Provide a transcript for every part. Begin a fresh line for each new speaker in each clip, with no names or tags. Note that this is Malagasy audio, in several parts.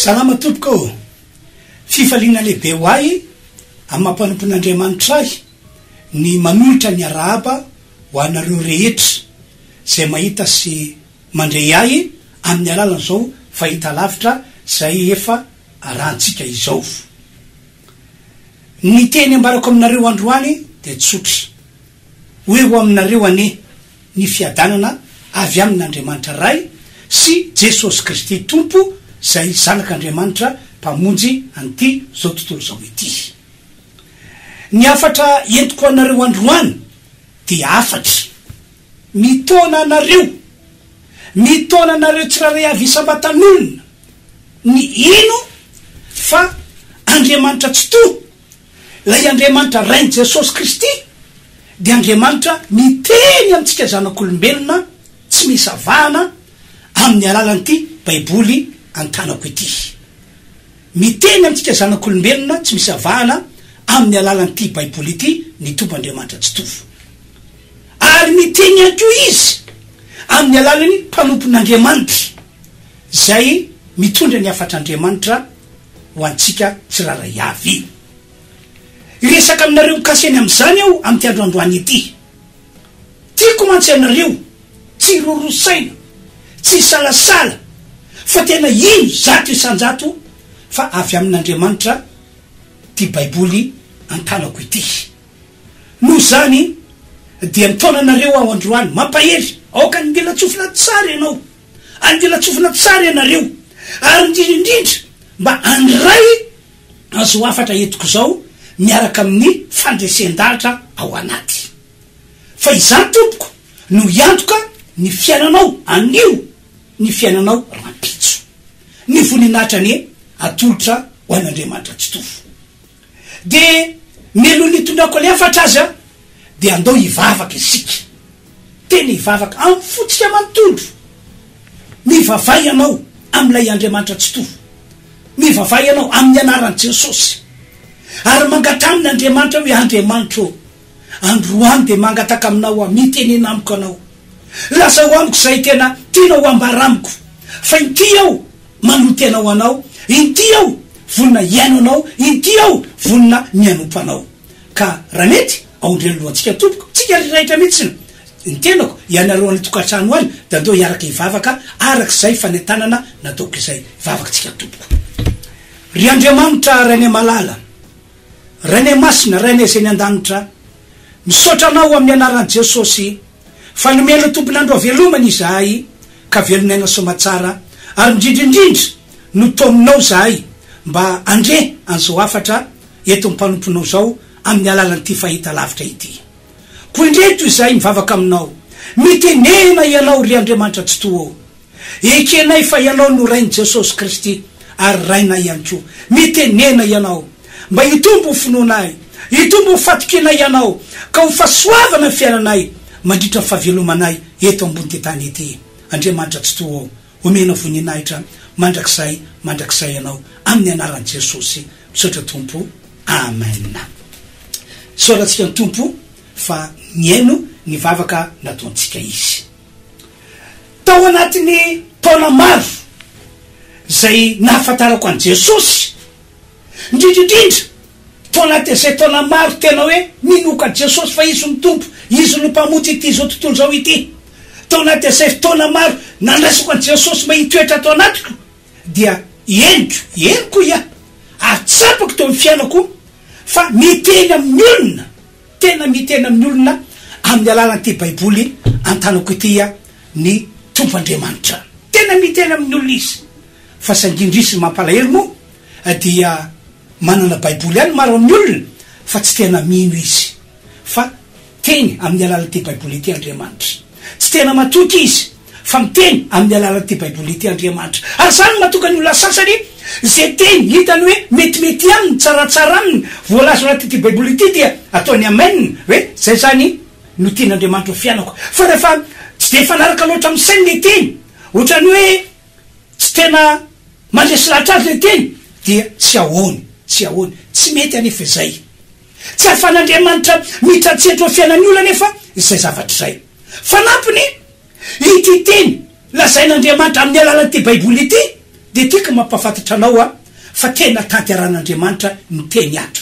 Salama tompoko. Fifaliana lehibe ho ahy amin'ny mampanompon'Andriamanitra ahy ny manolotra ny arahaba ho anareo rehetra zay mahita sy mandray ahy amin'ny alalan'izao fahita lavitra zay efa arantsika izao. Ny teny ambarako aminareo androany de tsotra hoe ho aminareo ane ny fiadanana avy amin'Andriamanitra ray sy Jesosy Kristy tompo zay zanak'Andriamanitra mpamonjy anty zao tontolo zao ity. Ny afatra entiko anareo androany dia afatra mitona anareo tsiraray avy isambatan'olona ny ino fa Andriamanitra tsy to lay Andriamanitra rainy Jesosy Kristy dia Andriamanitra miteny amintsika zanak'olombelona tsy misy avahana amin'ny alalan'ity baiboly antanako ity. Miteny amintsika zanak'olombelona tsy misy avahana amin'ny alalan'ity baiboly ity ny tompo Andriamanitra tsy tofo. Ary miteny anko izy amin'ny alalan'ny mpanompon'Andriamanitra zay mitondra ny afatr'Andriamanitra ho antsika tsiraray avy. Iresaka aminareo mikasiny amin'izany aho amin'ny androandroany ity. Tiako mantsy anareo tsy rorosaina, tsy salasala, fa tena ino zato isanjato fa avy amin'Andriamanitra ty baiboly antanako ity. Noho zany dia mitona anareo aho androany mampahery aoka andila tsofina tsara ianao, andila tsofina tsara ianareo, ary indrindrindra mba andray azo afatra entiko zao miaraka amin'ny fandresen-dahatra ao anaty. Fa izany tompoko no iantoka ny fiainanao anio, ny fiainanao rampitso, ny voninahitra ny atolotra ho an'Andriamanitra tsy tofo. De melohany itondrako le afatra azy de andao hivavaka isika, tena hivavaka amin'ny fotsika manontondro, mivavay ianao amin'ilay Andriamanitra tsy tofo, mivavay ianao amin'ny anaran'i Jesosy, ary mangataminy Andriamanitra hoe Andriamanitra o, androany de mangataka aminao mitenena amiko anao, lasa ho amiko zay tena tianao ambaramiko, fa inty ao manoty anao anao, inty ao vonina iaino anao, inty ao vonina mianompo anao. Ka raha mety aondreny lohantsika tompoko, tsika riraitra mihitsy ny tenako ianareo any tokantrano any da andao hiaraka hivavaka arak'izay fanentanana nataoko izay hivavaka tsika tompoko. Ry Andriamanitra raine malala, raine masina, raine zay ny an-danitra, misaotra anao amin'ny anaran'i Jesosy fa nomena tompon'andro avelomana izahay ka velonaina somatsara, ary indrindrindrindra no to aminao zahay mba andre an'izao afatra eto mimpanomponao zao amin'ny alalan'ity fahita lavitra ity. Ko indreto izahay mivavaka aminao, mitenena ianao ry Andriamanitra tsy to, ekenay fa ianao no rainy Jesosy Kristy ary raina ihany koa, mitenena ianao mba hitombo finoanay, hitombo fatokinay ianao ka ho fahasoavana fiainanay mandritra fahavelomanay eto ambony ty tany ety. Andriamanitra tsy to, omena voninahitra mandrakizay ianao amin'ny anaran'i Jesosy misaotra tompo, amen. Soratsika ny tompo fa miaino ny vavaka nataontsika izy. Tao anatin'ny taona maro zay nahafantarako an Jesosy, indrindrindrindra tao anatin'izay taona maro tena hoe minoka Jesosy fa izy ny tompo, izy no mpamonjy ity zao tontolo zao ity. Tao anatin'izay taona maro nandraisako an Jesosy mba hitoetra tao anatiko, dia henoko ia atsapako teo amin'ny fiainako fa miteny amin'ny olona, tena miteny amin'ny olona amin'ny alalan'ity baiboly antanako ity ny tompo Andriamanitra, tena miteny amin'ny olona izy. Fa sangindrisy mampalahelo moa dia manana baiboly any maro amin'ny olona fa tsy tena mino izy, fa teny amin'ny alalan'ity baiboly ity Andriamanitra, tsy tena matoky izy fa miteny amin'ny alalan'ity baiboly ity Andriamanitra. Ary zany matoka ny olona sasany zay teny hitany hoe metimety aminy, tsaratsara aminy, voalazo anatyty baiboly ity dia ataony amen hoe zay zany no tian'Andriamanitra ho fiainako. Fa rehefa tsy de fanaraka loatra amin'ny sainy le teny, ohatrany hoe tsy tena mandresy lahatra azy le teny, dia tsy ahoany, tsy mety anefa izay. Tsy ahafan'Andriamanitra mitratsetro fiainan'ny olona nefa izay zavatra izay. Fanampiny ity teny lazain'Andriamanitra amin'ny alalan'ity baiboly ity de tiaka mampafantatra anao fa tena tanteran'Andriamanitra ny teny ato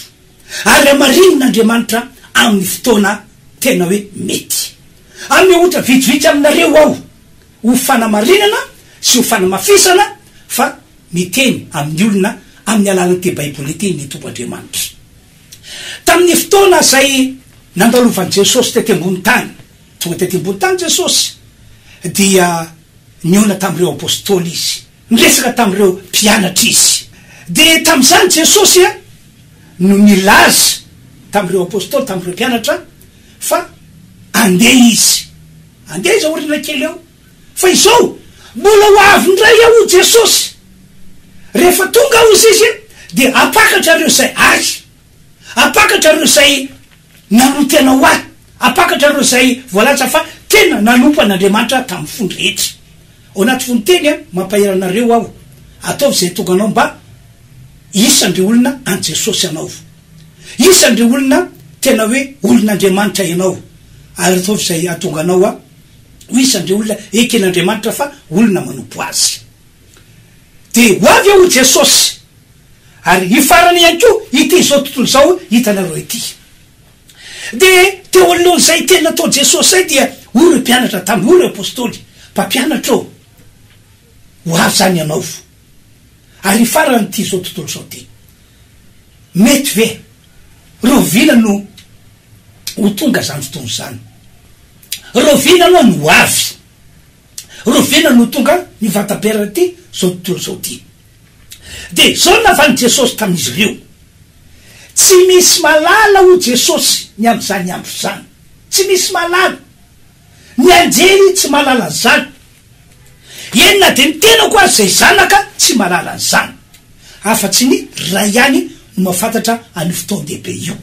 ary amarin'Andriamanitra amin'ny fotoana tena hoe mety amin'ny ohatra vitsivitsy aminareo ao ho fanamarinana sy ho fanamafisana fa miteny amin'ny olona amin'ny alalan'ity baiboly ity ny Tompoandriamanitra tamin'ny fotoana zay nandalovan'i Jesosy tety ambony tany tonga tety ambony tany Jesosy dia niona tamin'ireo apôstôly izy niresaka tamin'ireo mpianatra izy de tamin'izany Jesosy no nilaza tamin'ireo apôstôly tamin'ireo mpianatra fa andeha izy orina kely eo fa izao mbola ho avy ndray ao Jesosy rehefa tonga ao izy de apakatra reo zay azy apakatra reo zay nanotena ho azy apakatra reo zay voalatsa fa tena nanompo an'Andriamanitra tamin'ny fony rehetra ao anaty fonoteny mampaheranareo aho ataovy zay tonga anao mba isandre olona an Jesosy anao isandre olona tena hoe olon'Andriamanitra ianao ary ataovy zay atonga anao ho isandre olona eken'Andriamanitra fa olona manompo azy de ho avy ao Jesosy ary ifarany ihany koa ity zao tontolo zao hitanareo ity de teo alohany zay tena atao Jesosy zay dia olo mpianatra tamin'ny olo apôstôly mpampianatra ho avy zany ianao ary ifarany ity zao tontolo zao ty mety ve rovina no ho tonga zany fotoana zany rovina no no avy rovina no tonga ny vataberana ty zao tontolo zao ty de zao navany Jesosy tamin'izy ireo tsy misy malala ho Jesosy ny am'zany ampy zany tsy misy malala ny anjely tsy malala zany enina de ny tena koa zay zanaka tsy malala zany afa-tsy ny ray ihany no mahafantatra any fotoan-dehibe io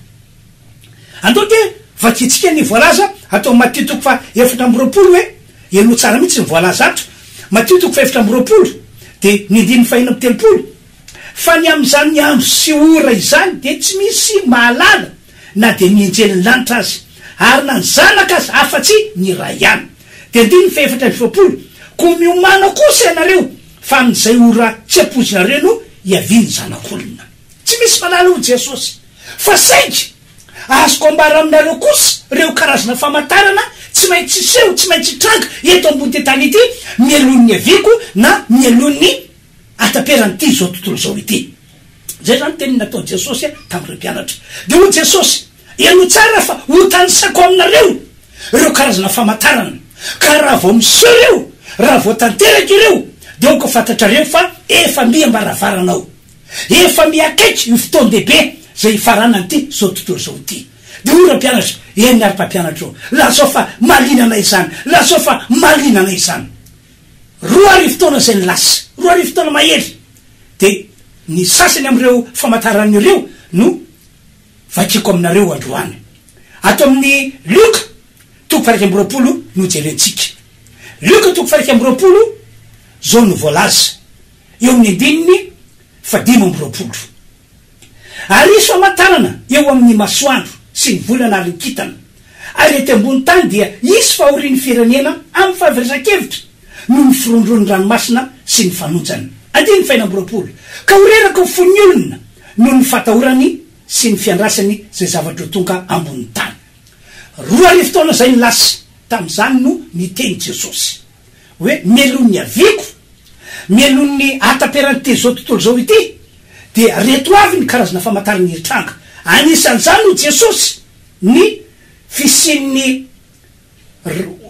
andao de vakitsika ny voalaza atao Matthieu toko fa 7:20 hoe elo tsara mihitsy ny voalaza ato Matthieu toko fa 7:20 de ny 9:30 fa ny am'zany ny andro sy ora izany de tsy misy mahalala na de mienjely lanitra azy ary na ny zanaka azy afa-tsy ny ray ihany de 9:30 ko miomana kosa ianareo fa amin'izay ora tsy apozinareo no iaviny zanak'olona tsy misy malala ho Jesosy fa saika azoko ambara aminareo kosa reo karazana famantarana tsy maintsy seho tsy maintsy tranga eto ambony tetany ity mielon'ny aviko na mielon'ny ataperan'ity zao tontolo zao ity zay zany teny natao Jesosy tamin'ireo mpianatra de ho Jesosy eno tsara fa ho tanisako aminareo reo karazana famantarana ka raha vao miseho reo raha vao tanteraka ireo de oko fantatrareo fa efa miambaravarana efa miakaiky ny fotoan-dehibe zay ifaranan'ity zao tontolo zao ity de ora mpianatra eny ary-pampianatra lazao fa malinanay zany lazao fa malinanay zany roa ary fotoana zay ny lasa roa ary fotoana mahery de ny sasany am'ireo famantaran'ireo no vakiko aminareo androany ato amin'ny Luka toko 1:20 no jerentsika Luka toko 1:20 zao no voalaza eo amin'ny 5:20 ary iso famantarana eo amin'ny masoandro sy ny volana ary ny kitana ary ety ambony tany dia isy fahorian'ny firenena amin'ny fahaverezan-kevitra no ny firondron'ny ranomasina sy ny fanonjany 5:20 ka horeraka ho fon'ny olona no ny fatahorany sy ny fiandrasany zay zavatra ho tonga ambony tany roa ary fotoana zay ny lasa tamin'izany no niteny Jesosy hoe mielon'ny aviko mielon'ny ataperan'ity zao tontolo zao ity de reto avy ny karazana famantarany heritranga anisan'izany ho Jesosy ny fisian'ny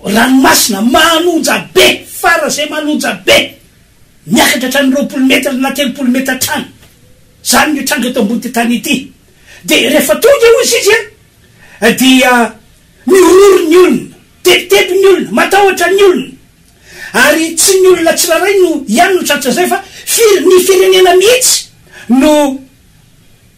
ranomasina manonja be fara zay manonja be miakatra hatrany 20 metatra na 30 metatra trano zany ny tranga eto ambony ty tany ity de rehefa tonga eo izy dia miororo ny olona tebiteby ny olona matahotra ny olona ary tsy ny olona tsiraray no ihany no tratra zay fa ny firenena mihitsy no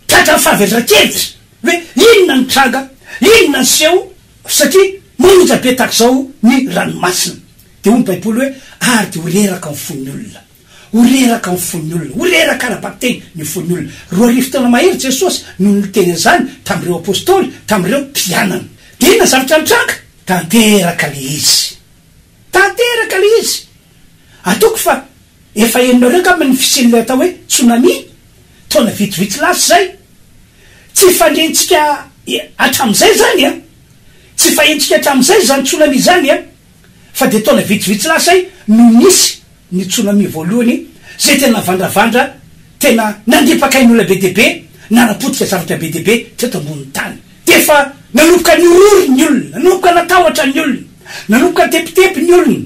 tratra ny fahaverezan-kevitra hoe inona ny tranga inona ny seho satria monja be tak'zao ny ranomasina de hoy baiboly hoe ary de horeraka ny fon'ny olona horeraka ny fon'ny olona horeraka ara-bakiteny ny fon'ny olona roa ary fotoana mahery Jesosy no niteny zany tamin'ireo apôstôly tamin'ireo mpianana de inona zavatra ny tranga tanteraka le izy atoko fa efa enareo ka amin'ny fisin'ilay atao hoe tsunami taona vitsivitsy lasy zay tsy fandrentsika atram'izay zany a tsy fahentsika atram'izay zany tsunami zany a fa de taona vitsivitsy lasy no nisy ny tsunami voalohany zay tena vandravandra tena nandipakain'olona be deabe nanapotika zavatra be deabe teto ambon'ny tany de fa nanomboka nyororo ny olona nanomboka natahotra ny olona nanomboka tepitepy ny olona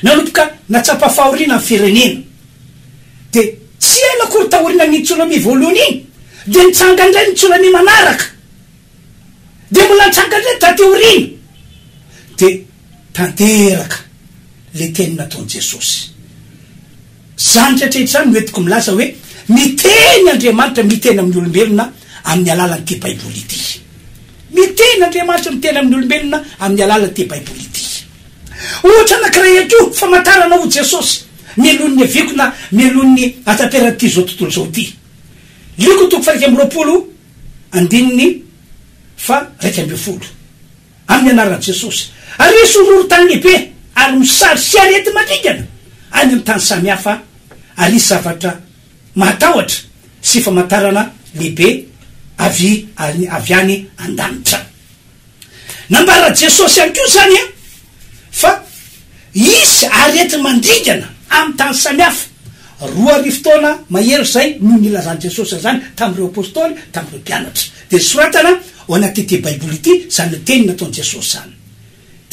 nanomboka natsapa fahoriana amin'ny firenena de tsy ela kory tahorina ny tsunami voalohany iny de nitsanga indray ny tsunami manaraka de mbola nitsanga indray tateorina de tanteraka le teny nataony Jesosy zany tratretra zany noetiko milaza hoe miteny Andriamanitra miteny amin'ny olombelona amin'ny alalan'ity baiboly ity miteny Andriamanitra miteny amin'ny olombelona amin'ny alalan'ity baiboly ity ohatra anankiray ko famantarana ho Jesosy mielon'ny aviko na mielon'ny ataperan'ity zao tontolo zao ty liko toko fa 120 fa 120 amin'ny anaran'i Jesosy ary sororo tany lehibe ary misary sy arety mandringana any amin'ny tany samihafa ary zavatra mahatahotra sy famantarana lehibe avy any an-danitra nambara Jesosy ihany koa zany a fa isy arety mandringana amin'ny tany samihafa 2 fotoana mahery zay no nilazany Jesosy zany tamin'ireo apôstôly tamin'ireo mpianatra de soratana ao anatyity baiboly ity zany le teny nataony Jesosy zany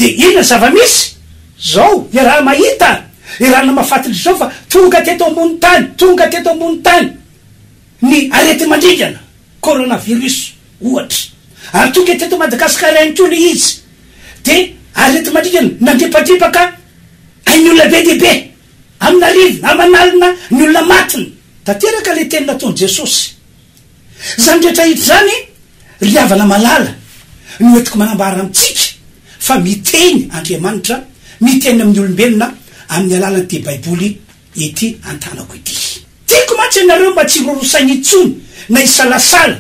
de inona zava-misy zao le raha mahita raha namafatily zao fa tonga teto ambony tany ny arety mandringana coronavirus ohatra ary tonga teto Madagasikara ihany koa le izy de arety mandringana nandripadripaka ny olona be deabe amin'arivo amanalina ny olona matiny tanteraka le teny nataony Jesosy zany rehetra hita zany riavana malala no etiko manambara amitsika fa miteny Andriamanitra miteny amin'ny olombelona amin'ny alalan'ity baiboly ity antanako ity tiako matsy ianareo mba tsy rorosainy intsony na isalasala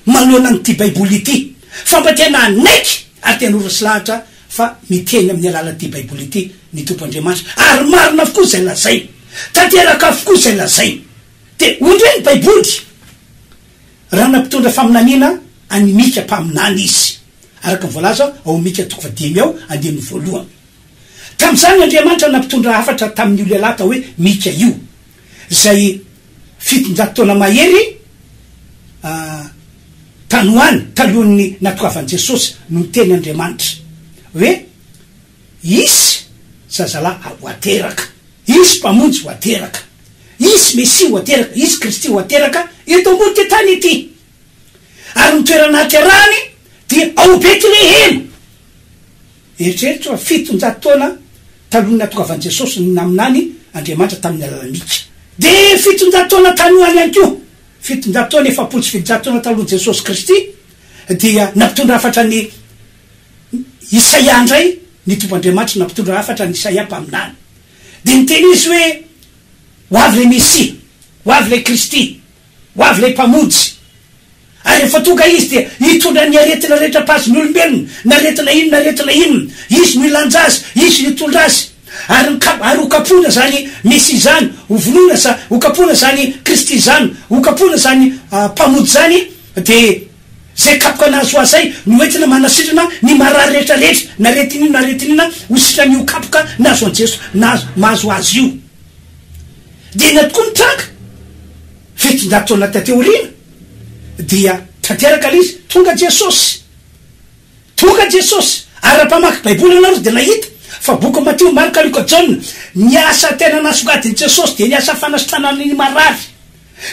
manoloana n'ity baiboly ity fa mba tena anaiky ary tena orosy lahatra fa miteny amin'ny alalan'ity baiboly ity ny tompo Andriamanitra ary marina avokoa zay lazay tanteraka avokoa zay lazay de ondreny baiboly raha nampitondra faminaniana any mika mpaminany izy araka voalaza ao mika toko 5 ao andiny voalohany tam'izany Andriamanitra nampitondra hafatra tamin'ny olo alata hoe mika io zay 700 taona mahery tanoany talohan'ny natokavan'i Jesosy no teny Andriamanitra hoe isy zazalahy ho ateraka isy mpamonjy ho ateraka isy Mesia ho ateraka isy Kristy ho ateraka eto ambony ty tany ity ary mitoerana aterahany dia ao Betlehema eritreritry fa 700 taona talohany natokavan'i Jesosy naminany Andriamanitra tamin'ny alalamika de 700 taona tanoany ihany koa 700 taona efapolo sy 700 taona talohan'i Jesosy Kristy dia nampitondra hafatra ny Isaia ndray ny tompo Andriamanitra nampitondra hafatra ny Isaia mpaminany de niteny izy hoe ho avy le Mesia ho avy le Kristy ho avy le mpamonjy ary efa tonga izy dia hitondra ny aretina rehetra paziny olombelona naretina inona izy no ilanja azy izy hitondra azy ary hokapona zany Mesia zany hovonona sa hokapona zany Kristy zany hokapona zany mpamonjy zany de zay kapoka anazy ho azay no entina manasitrana ny marary rehetrarehetra naretinina hositra ny hokapoka nazo an Jesosy mahazo azy io de na tokoa nitranga 700 taona tateorina dia tanteraka izy tonga Jesosy ara-pamaky baiboly anaro de nahita fa boky Mateo Marka Luka John ny asa tena nasogadiny Jesosy de ny asa fanasitranany marary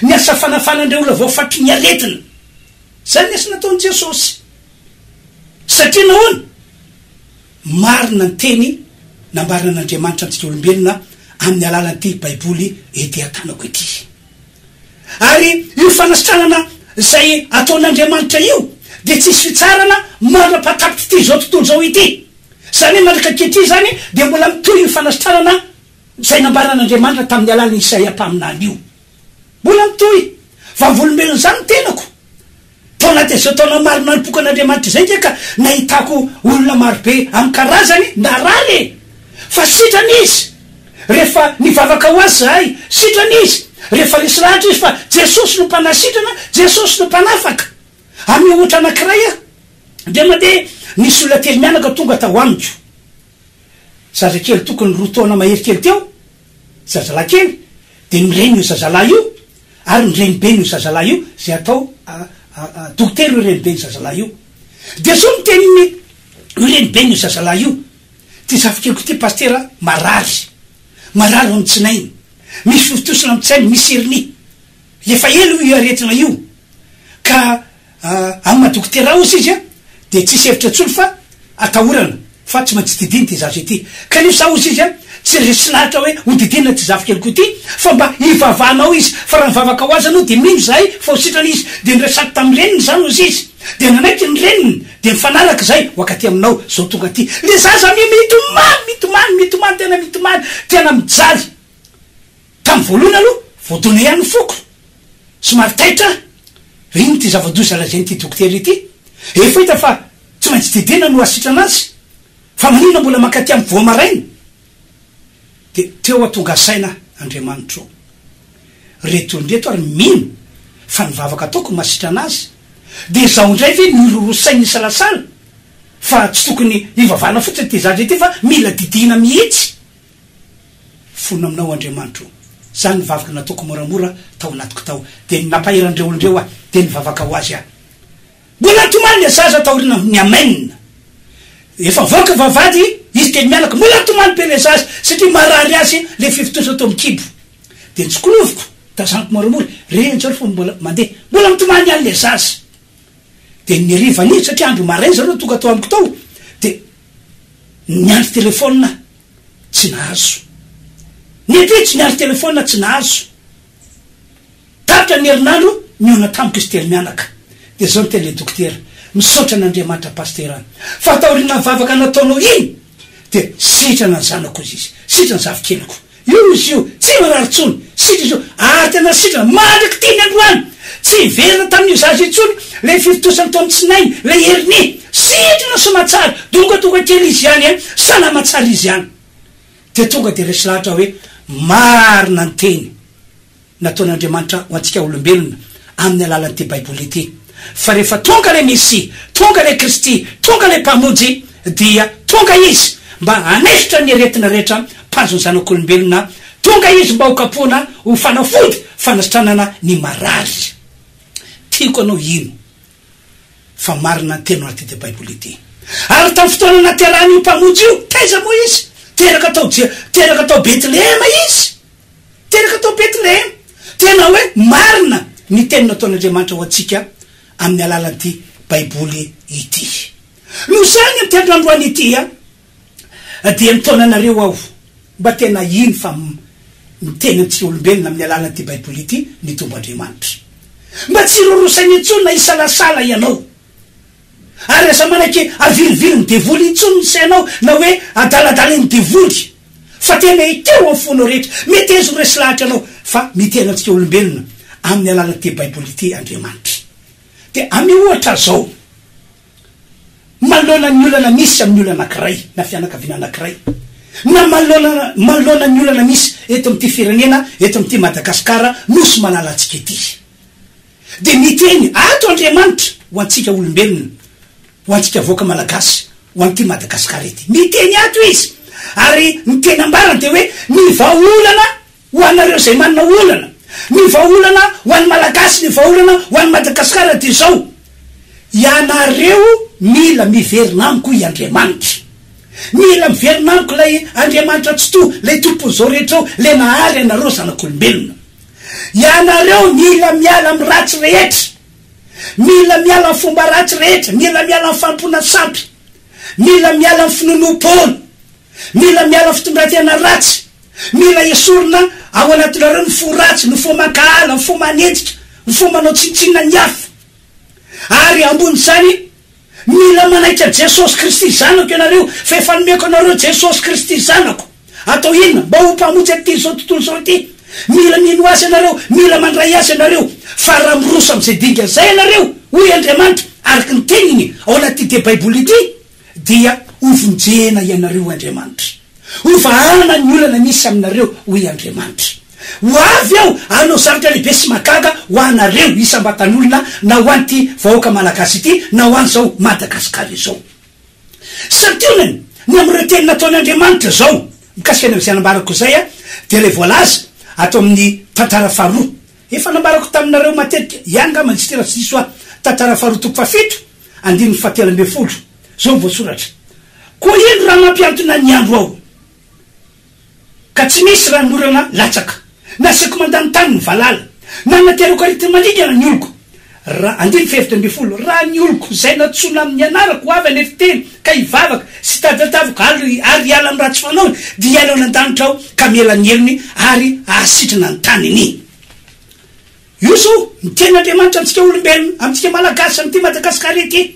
ny asa fanafanandreo olona voafatry ny aretina zany asa nataony Jesosy satria nahoana marina ny teny nambarina an'Andriamanitra antsika olombelona amin'ny alalan'ity baiboly ety atanako ity ary io fanasitranana zay ataon'Andriamanitra io de tsisy fitsarana mandrapatapitra ity zao tontolo zao ity zany hoe mandrika ankehitriny zany de mbola mitohy ny fanasitranana zay nambaran'Andriamanitra tamin'ny alalan'ny Isaia mpaminany io mbola mitohy fa volombelona zany tenako taona de zao taona maro nanompoka an'Andriamanitra zay ka nahitako olona marobe amin'ny karazany narary fa sitrany izy rehefa nivavaka ho azy zahay sitrana izy rehefa resy lahatra izy fa jesosy no mpanasitrana jesosy no mpanafaka amy ohatra anakiray de mandeha nisy olona telo mianaka tonga tao amiko zazakely tokony roa taona mahery kely teo zazalakely de nireny io zazalahy io ary nireny be io zazalahy io zay atao dokotera io reny be io zazalahy io de so miteny ireny be io zazalahy io ty zafikelyko ty pastera marary amy tsinainy misy fotosina amy tsainy misy heriny efa elo io aretina io ka amy madokotera ozy izy de tsisy hevitra tsolo fa atahorana fa tsy maintsy didiny ty zaza ity kanefa za ozy izy tsy resy lahatra hoe hodidinina ty zafikelyko ty fa mba ivavahanao izy fa raha mivavaka ho azy anao de mino zahay fa hositrana izy de niresaky tamireniny zany ozy izy de nanaiky ny reniny de mifanaraky zay wakaty aminao zao tonga ty le zaza mitomany tena mijaly tamy voalohany aloha voadona ihany foko somary taitra ino ty zava-doza lazany ty dokotera ity efa hita fa tsy maintsy didina no asitrana azy fa manina mbola makaty amy voamarainy de teo atonga saina Andriamanitro retondreto ary mino fa nivavaka ataoko masitrana azy de zaho ndray ve nirorosainy salasala fa tsy tokony ivavana fotsiny ty zaza ity fa mila didina mihitsy fona aminao Andriamanitro zany nivavaka nataoko moramora tao anatiko tao de napahirandreo olondreo de nivavaka ho azy mbola tomany le zaza taorina ny amainina efa voaka vavady izy teny mianaka mbola tomany be le zaza satria marary azy le fifitosa atao mikibo de nitsokoloviko tazaniko moramora renjaro fa mbola mandeha mbola mitomany any le zaza de nirivany satria andro marainy zareo tonga atao amiko tao de niandro telefona tsy nahazo nipitsy niandro telefona tsy nahazo tapitra ny herinandro miona tamiko izy telo mianaka de zao ny tele dokotera misaotra n'Andriamanitra pastera fa taorina mivavaka nataonao iny de sitrana ny zanako izy sitrana zavikeliko io izy io tsy marary tsony sitra izy io tena sitrana mandriky tiny androany tsy verina tamin'io zaza itsony le fifitosany tao amitsinainy le heriny sitrana somatsara tonga kely izy ihany sanamatsara izy ihany de tonga de resy lahatra hoe marina ny teny nataon'Andriamanitra ho antsika olombelona amin'ny alalan'ity baiboly ity fa rehefa tonga le Messia tonga le Kristy tonga le mpamonjy dia tonga izy mba anesitra ny aretina rehetra mpazony zanak'olombelona tonga izy mba ho kapoana ho fanafody fanasitranana ny marary tiako anao ino fa marina ny teny anaty baiboly ity ary tamin'ny fotoana naterahany io mpamonjy io taiza moa izy teraka atao Betlehema izy teraka atao Betlehema tena hoe marina ny teny nataon'Andriamanitra ho antsika amin'ny alalan'ity baiboly ity no zany amty androandroany ity dia nitaonanareo aho mba tena iny fa miteny antsika olombelona amin'ny alalan'ity baiboly ity ny tombo Andriamanitra mba tsy rorosainy intsony na isalasala ianao ary asa manaiky avilivily ny devoly intsony ny sainao na hoe adaladala ny devoly fa tena ekeo amin'ny fonao rehetra mety ezo resy lahatra anao fa miteny antsika olombelona amin'ny alalan'ity baiboly ity Andriamanitra de amy ohatra zao malona ny olana misy amin'ny olana anakiray na fianakaviana anakiray na malona ny olana misy eto amty firenena eto amty Madagasikara nosy manalatsika ity de miteny ato Andriamanitra ho antsika olombelona ho antsika voaka malagasy ho anty Madagasikara ety miteny ato izy ary ny tena ambarany de hoe ny vaolana ho anareo zay manana olana ny vaolana ho an'ny malagasy ny vaolana ho an'ny Madagasikara de zao ianareo mila miverina amiko i Andriamanitra mila miverina amiko lay Andriamanitra tsy to lay tompony zao rehetra le nahary anareo zanak'olombelona ianareo mila miala amy ratsy rehetra mila miala amy fomba ratsy rehetra mila miala amy fampona sampy mila miala amy finonom-pony mila miala amy fitondratena ratsy mila esorina ao anatinareo ny fo ratsy ny fo makahala ny fo manetsika ny fo manao tsintsinina ny hafa ary ambony zany mila manaitra Jesosy Kristy zanako ianareo fa efa nomeko anareo Jesosy Kristy zanako atao inona mba ho mpamonjy aty zao tontolo zao ty mila mino azy ianareo mila mandray azy ianareo fa raha miroso am'izay dinga zay ianareo hoy Andriamanitra araky ny teniny ao anaty de baiboly ity dia ovonjena ianareo Andriamanitra ovahana ny olana misy aminareo hoy Andriamanitra. Ho avy aho anao zavatra lehibe sy makaga ho anareo isam-batan'olona na ho an'ity vahoaka malagasy ity na ho an'izao Madagasikara izao. Santionany ny am'ireo teny nataon'Andriamanitra zao mikasika ny am'izay anambarako zay dia le voalaza atao amin'ny tantara faharoa efa nambarako taminareo matetika ihany nga manjitera sy diso tantara faharoa toko fafito andiny fahatelo amby folo zao voasoratra. Koa ino raha mampiantona ny andro ao ka tsy misy raha norana latsaka na seko mandany tany ny valala na naterako arety maligana ny oloko andiny fefitra amby folo raha ny oloko zay natsona amin'ny anarako ho avy anefa teny ka hivavaka sy tadatavaka ary iala amin'ny ratsy fanaony dia iala an-danitra ao ka miela ny elony ary ahasitrana ny taniny. Io zao ny ten'Andriamanitra amintsika olombelona amintsika malagasy amin'ity Madagasikara ity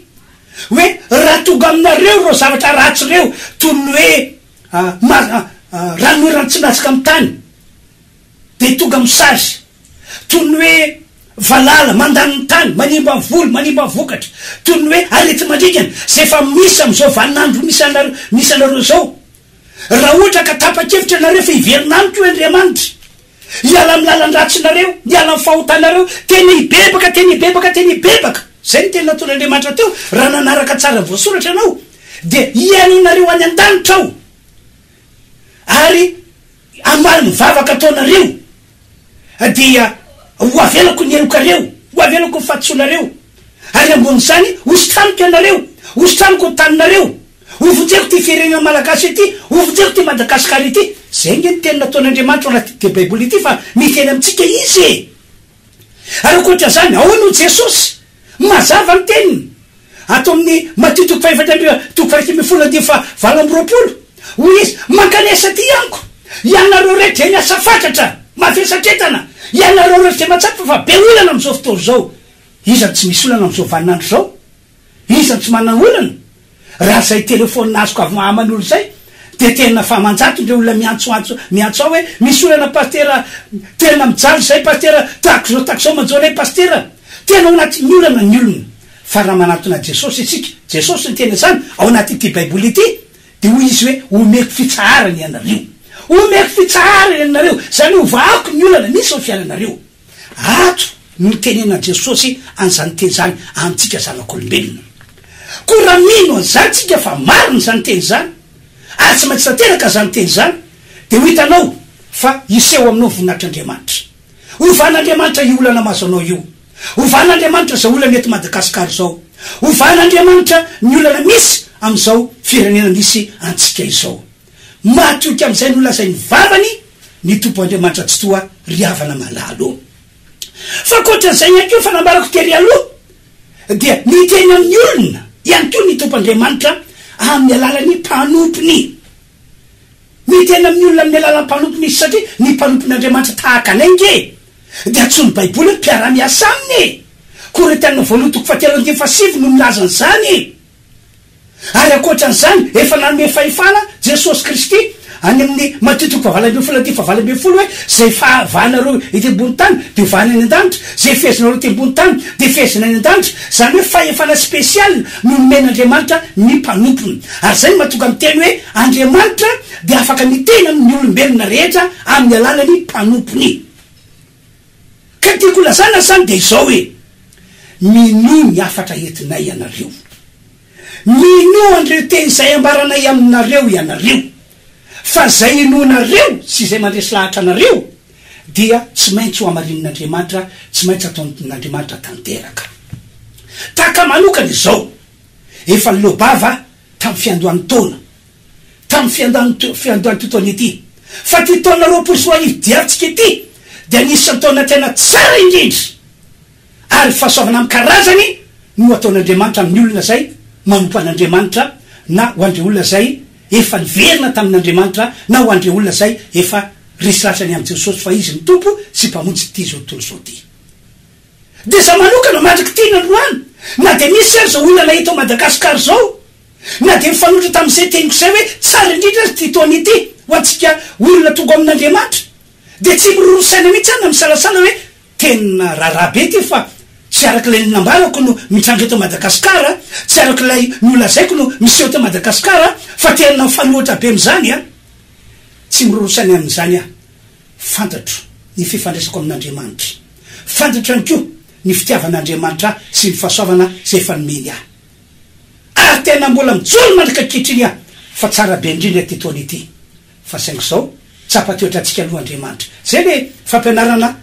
hoe raha tonga aminareo ro zavatra ratsy reo toy ny hoe ranoirany tsy natsika amin'ny tany de tonga misazy toy ny hoe valala mandaniny tany manimba volo manimba vokatra toy ny hoe arety mandrigana zay efa misy am'izao vaninandro misy anareo zao. Raha ohatra ka tapa-kevitra nareo fa iverinandro Andriamanitra iala amin'ny lalan-dratsinareo iala amin'ny fahotanareo tena ibebaka zay ny tena nataon'Andriamanitra teo raha nanaraka tsara voasoratra anao de ianonareo any an-danitra ao ary amaly mivavaka ataonareo dia ho avelako ny elokareo ho avelako ny fatotsonareo ary ambon'izany hositraniko ianareo hositraniko ny taninareo hovonjeko ty firenena malagasy ity hovonjeko ty Madagasikara ity. Zay nge ny teny nataon'Andriamanitra anaty te baiboly ity fa miteny amintsika izy ary akoatra zany ao no Jesosy mazava ny teniny atao amin'ny Matthieu toko faefatra amby folo fa valo amby roapolo hoy izy mankanesa ty anko ianareo rehetra eny asa fatratra mafesatretana ianareo rehetra matsapa fa be olana am'izao fotoana zao. Izany tsy misy olana am'izao vaninandro zao, izany tsy manana olana raha zay telefôny azoko avy mahaman'olo zay de tena fa manjato ndre olona miantso ao hoe misy olana pastera tena mijaly zay pastera tako zao manjona pastera tena ao anaty ny olana fa raha manatona Jesosy isika Jesosy ny tena zany ao anaty ity baiboly ity de hoy izy hoe omeko fitsaharany ianareo omeko fitsaharany ianareo zany ovako ny olana misy ao fiainanareo ato ny tenena Jesosy an'izany teny zany amintsika zanak'olombelona. Ko raha mino an'izany tsika fa mariny zany teny zany ary tsy maintsy tanteraka zany teny zany de ho hitanao fa iseho aminao voninahitr'Andriamanitra ovan'Andriamanitra io olana mazo anao io ovan'Andriamanitra zao olana eto Madagasikara zao ovan'Andriamanitra ny olana misy am'izao firenena misy antsika izao matoky am'izay ny olona zay ny vavany ny tompo Andriamanitra tsy toa riavana malalo. Fa koatran'izay ihany koa fanambarako tery aloha dia miteny amin'ny olona ihany koa ny tompo Andriamanitra amin'ny alalan'ny mpanompony miteny amin'ny olona amin'ny alalan'ny mpanompony izy satria ny mpanompon'Andriamanitra tahaka anenge de atsony baiboly mpiara-miasa aminy Korintiana voalohany toko fahatelo andimy fahasivy no milaza an'izany. Ary akoatran'izany efa nanome fahefana Jesosy Kristy any amin'ny Matthieu toko fahavalo amby folo andimy fahavalo amby folo hoe zay vahanareo ety ambony tany de vahana any an-danitra zay fehezanareo ety ambony tany de fehezana any an-danitra zany hoe fahefana spesialy no nomen'Andriamanitra ny mpanompony. Ary zay mahatonga miteny hoe Andriamanitra de afaka miteny amin'ny olombelona rehetra amin'ny alalany mpanompony. Ka tiako lazana zany de izao hoe mino ny afatra entinay ianareo mino andreo teny zay ambaranay aminareo ianareo fa zay inonareo sy zay mandresy lahatra anareo dia tsy maintsy ho amarin'Andriamanitra tsy maintsy ataon'Andriamanitra tanteraka. Taka manokana izao efa lobava tamin'ny fiandohan'ny taona tamin'ny fiandohan'ny totaona ity fa ty taona roapolo sy roa arivo diatsika ity de anisan'ny taona tena tsara indrindra ary fahasoavana amin'ny karazany no ataon'Andriamanitra amin'ny olona zay manompo an'Andriamanitra na ho andre olona zay efa niverina tamin'Andriamanitra na ho andre olona zay efa risy rasany amin'ny Jesosy fa izy ny tompo sy mpamonjy ty zao tontolo zao ty. De za manokana mandriky tina androany na de misy ary zao olona eto Madagasikara zao na de mifanotra tamin'izay teniko zay hoe tsara indrindra ty taona ity ho antsika olona tonga amin'Andriamanitra de tsy mirorosaina mihitsy any misalasala hoe tena raharabe ty fa tsy arak'ilay nambarako no mitranga eto Madagasikara tsy arak'ilay nolazaiko no miseho eto Madagasikara fa tena mifanohatra be am'izany tsy mirorosany amin'izany a fantatro ny fifandraisako amin'Andriamanitra, fantatro ihany koa ny fitiavan'Andriamanitra sy ny fahasoavana zay efa nomeny ahy. Ary tena mbola mijoro mandrika kitriny aho fa tsara be indrindra ty taona ity, fa saingo zao tsapa-toetra antsika aloha Andriamanitra. Zay le fampianarana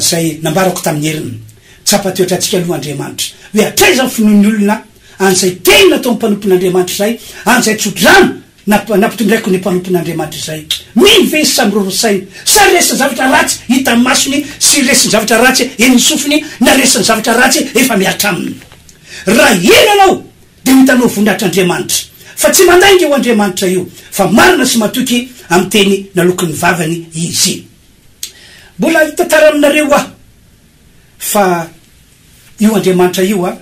zay nambarako tamin'ny heriny, tsapa-toetra antsika aloha Andriamanitra, hoe atraiza finoany olona an'izay tena natao mpanompon'Andriamanitra zay, an'izay tsodrano nampitondraiko ny mpanompon'Andriamanitra zay. Mino ve sy samyrorosainy, sa resiny zavatra ratsy hita masony sy resiny zavatra ratsy eny sofiny, na resiny zavatra ratsy efa miaritra aminy. Raha ino anao de mitanao voninahitr'Andriamanitra, fa tsy mandainga eo Andriamanitra io, fa marina sy matoky amin'ny teny nalokon'ny vavany izy. Mbola hitantara aminareo aho fa io Andriamanitra io a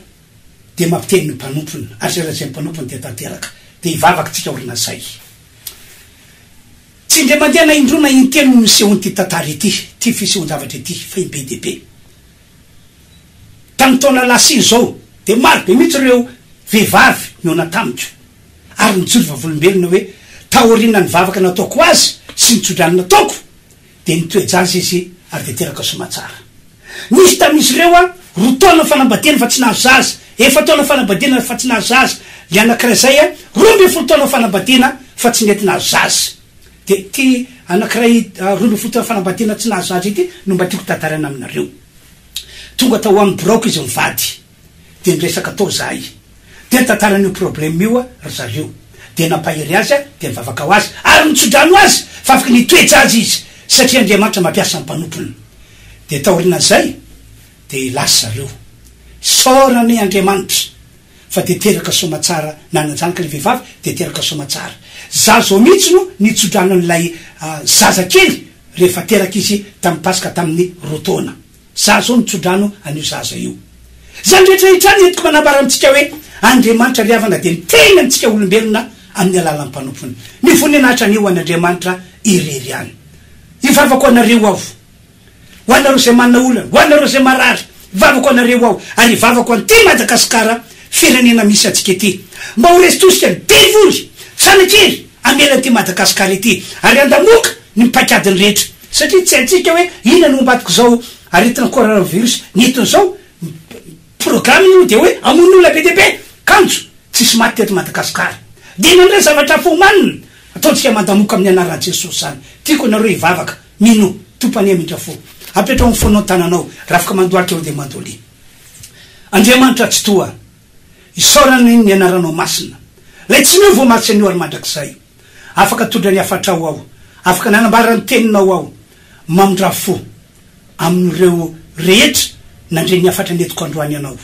de mampiteny ny mpanompony, ary zay raha zay mpanompony de tanteraka de hivavaka tsika orinasay. Tsy ndre mandeha na indrona intelo no misehony ty tantara ity, ty fisehon-javatra ity, fa be de be. Tamin'ny taona lasy zao de maro be mihitsy reo vehivavy miona tamiko, ary nijoro vavolombelona hoe taorina ny vavaka nataoko azy sy nitsodrany nataoko, de nitoejazy izy ary de teraka somatsara. Nisy tamin'izy reo a roa taona fanambadiana fa tsy nahazo zaza, efa taona fanambadiana fa tsy nahazo zaza, le anankiray zay a 12 taona fanambadiana fa tsy nety nahazo zaza. De ty anankiray 12 taona fanambadiana tsy nahazo zaza ity no mba tiako tantarana aminareo. Tonga tao amin'ny boroko izy mivady, de niresaka tao zahay, de tantaran'io problème io a ry zareo, de nampahery azy a de nivavaka ho azy ary nitsodrano azy fa afaka nitoetra azy izy satria Andriamanitra mampiasa ny mpanompony. De taorinan'izay de lasy zareo sorany Andriamanitra fa de teraka somatsara nananjanaka le vehivavy, de teraka somatsara. Zaza ao mihitsy no nitsodrano an'ilay zaza kely rehefa teraka izy tamin'ny pasika tamin'ny roa taona. Zaza ao nitsodrano an'io zaza io. Zany rehetrarehetra any entiko manambara amintsika hoe Andriamanitra riavana de mitena antsika olombelona amin'ny alalan'ny mpanompony. Ny voninahitra an'io an'Andriamanitra irery any. Ivavako anareo aho, ho anareo zay manana olana, ho anareo zay marary, ivavako anareo aho, ary ivavako an'ty Madagasikara firenena misy atsika ity, mba ho resy tosika devoly sanakery amela ty Madagasikara ity, ary andamoka ny mpakadiny rehetra, satria tsy haintsika hoe ina no ambadiko zao aretina coronavirus nitony zao programme io de hoe amon'olona be debe kanjo tsisy maty teto Madagasikara. De inandray zavatra fomanina ataontsika mandamoka amin'ny anaran'i Jesosy zany. Tiako nareo hivavaka, mino tompany amindra fo, apetrao amin'ny fonao tananao, raha afaka mandoalitra eo de mandoly. Andriamanitra tsy toa, isaorany ny anaranao masina, lay tsy mio voamatsy anio ary mandrakizay, afaka tondra ny afatrao ao, afaka nanambarany teninao ao, mamindra fo amin'ireo rehetra nandre ny afatra netiko androany ianao.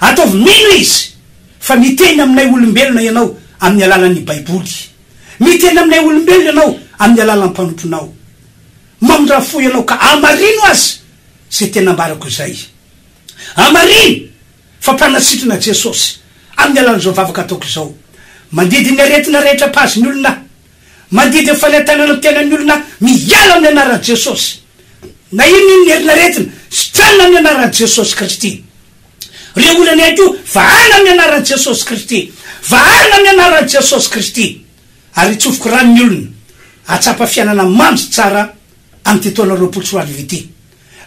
Ataovy mino izy fa miteny aminay olombelona ianao amin'ny alalan'ny Baiboly, miteny aminay olombelona ianao amin'ny alalan'ny mpanomponao, mamindra fo ianao ka amarino azy zay tena ambarako izay, amarino fa mpanasitrana Jesosy amin'ny alalan'izao vavaka ataoko izao, mandidy ny aretina rehetra paziny olona, mandidy ny faletanana tenany olona miala amin'ny anaran'i Jesosy, na ino ny herinaretina sitrana amin'ny anaran'i Jesosy Kristy. Reo olana ihany koa vahana amin'ny anaran'i Jesosy Kristy, vahana amin'ny anaran'i Jesosy Kristy, ary tsofoko ranony olona atsapa fiainana mandry tsara amin'ny taona 24 ity.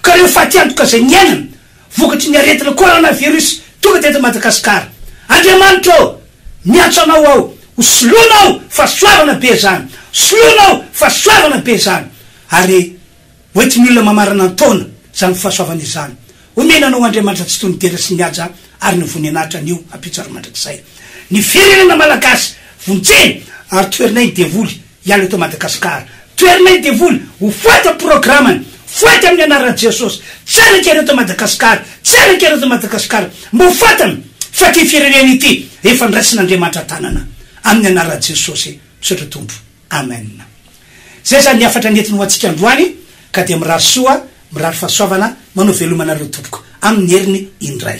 Ka reo fatiantoka zay niainana vokatry ny aretina coronavirus tonga teto Madagasikara, Andriamanitra miantso anao ao, soloanao fa soavana be zany, soloanao fa soavana be zany, ary hoety ny olona mamarana ny taona zany fahasoavana izany. Omenanao Andriamanitra tsy toy ny tera sy mihaja ary ny voninahitra an'io ampitsaro mandrakizay. Ny firenena malagasy vonjeny ary toerinay devoly iala eto Madagasikara, toerinay devoly ho foata programmany, foata amin'ny anaran'i Jesosy, tsara kely eto Madagasikara, tsara kely eto Madagasikara, mba ho fatana fa ty firenena ity efa ndraisin'Andriamanitra tanana amin'ny anaran'i Jesosy misaotra tompo. Amen. Zay zany niafatra netiny ho antsika androany, ka dia mirary soa, mirary fahasoavana, manao velomanareo tompoko amin'ny heriny indray.